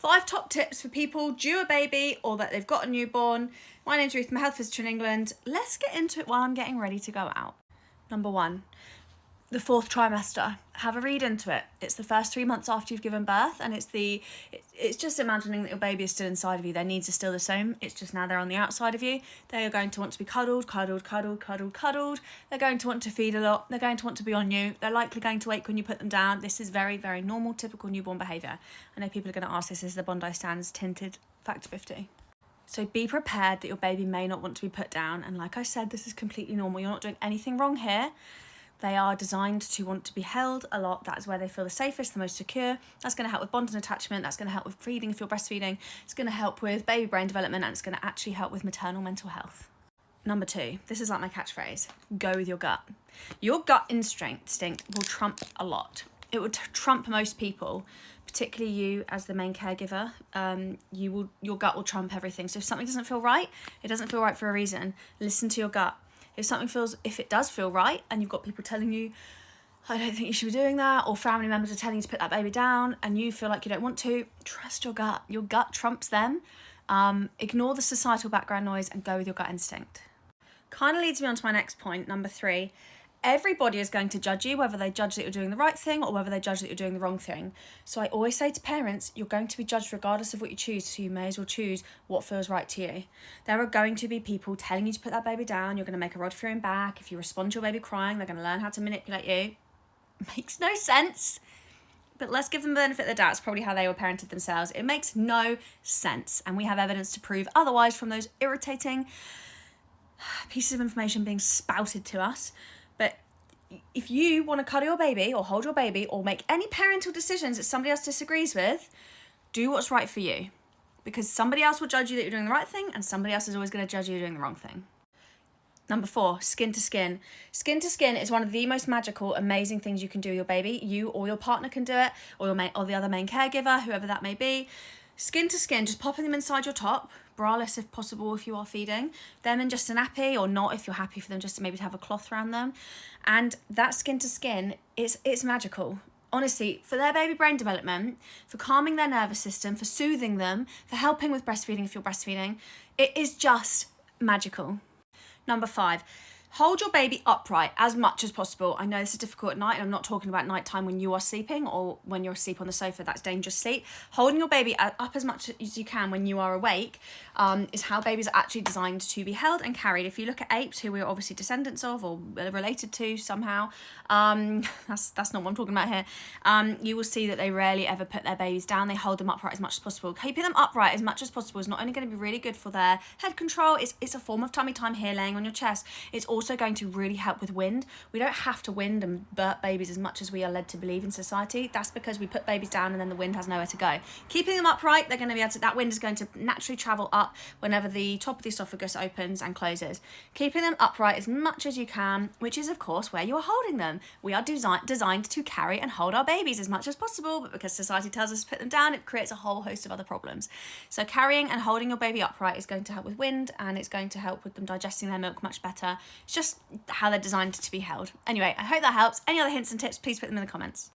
5 top tips for people due a baby or that they've got a newborn. My name's Ruth, I'm a health visitor in England. Let's get into it while I'm getting ready to go out. Number 1, the 4th trimester. Have a read into it. It's the first 3 months after you've given birth, and it's just imagining that your baby is still inside of you. Their needs are still the same. It's just now they're on the outside of you. They are going to want to be cuddled. They're going to want to feed a lot. They're going to want to be on you. They're likely going to wake when you put them down. This is very, very normal, typical newborn behaviour. I know people are going to ask, this is the Bondi Stands tinted factor 50. So be prepared that your baby may not want to be put down. And like I said, this is completely normal. You're not doing anything wrong here. They are designed to want to be held a lot. That is where they feel the safest, the most secure. That's going to help with bond and attachment. That's going to help with feeding if you're breastfeeding. It's going to help with baby brain development, and it's going to actually help with maternal mental health. Number 2, this is like my catchphrase, go with your gut. Your gut instinct will trump a lot. It would trump most people, particularly you as the main caregiver. Your gut will trump everything. So if something doesn't feel right, it doesn't feel right for a reason. Listen to your gut. If it does feel right and you've got people telling you, I don't think you should be doing that, or family members are telling you to put that baby down and you feel like you don't want to, trust your gut. Your gut trumps them. Ignore the societal background noise and go with your gut instinct. Kind of leads me on to my next point, number 3. Everybody is going to judge you, whether they judge that you're doing the right thing or whether they judge that you're doing the wrong thing. So I always say to parents, you're going to be judged regardless of what you choose, so you may as well choose what feels right to you. There are going to be people telling you to put that baby down. You're going to make a rod for your own back. If you respond to your baby crying, they're going to learn how to manipulate you. Makes no sense. But let's give them the benefit of the doubt. It's probably how they were parented themselves. It makes no sense. And we have evidence to prove otherwise from those irritating pieces of information being spouted to us. But if you want to cuddle your baby or hold your baby or make any parental decisions that somebody else disagrees with, do what's right for you. Because somebody else will judge you that you're doing the right thing and somebody else is always going to judge you doing the wrong thing. Number 4, skin to skin. Skin to skin is one of the most magical, amazing things you can do with your baby. You or your partner can do it, or the other main caregiver, whoever that may be. Skin to skin, just popping them inside your top, braless if possible if you are feeding, them in just a nappy, or not if you're happy for them just to maybe have a cloth around them. And that skin to skin, it's magical. Honestly, for their baby brain development, for calming their nervous system, for soothing them, for helping with breastfeeding if you're breastfeeding, it is just magical. Number 5, hold your baby upright as much as possible. I know this is difficult at night, and I'm not talking about nighttime when you are sleeping or when you're asleep on the sofa. That's dangerous sleep. Holding your baby up as much as you can when you are awake is how babies are actually designed to be held and carried. If you look at apes, who we're obviously descendants of or related to somehow, that's not what I'm talking about here. You will see that they rarely ever put their babies down. They hold them upright as much as possible. Keeping them upright as much as possible is not only going to be really good for their head control, it's a form of tummy time here, laying on your chest. It's also going to really help with wind. We don't have to wind and burp babies as much as we are led to believe in society. That's because we put babies down and then the wind has nowhere to go. Keeping them upright, they're going to be able to, that wind is going to naturally travel up whenever the top of the esophagus opens and closes. Keeping them upright as much as you can, which is of course where you are holding them. We are designed to carry and hold our babies as much as possible, but because society tells us to put them down, it creates a whole host of other problems. So carrying and holding your baby upright is going to help with wind, and it's going to help with them digesting their milk much better. It's just how they're designed to be held. Anyway, I hope that helps. Any other hints and tips, please put them in the comments.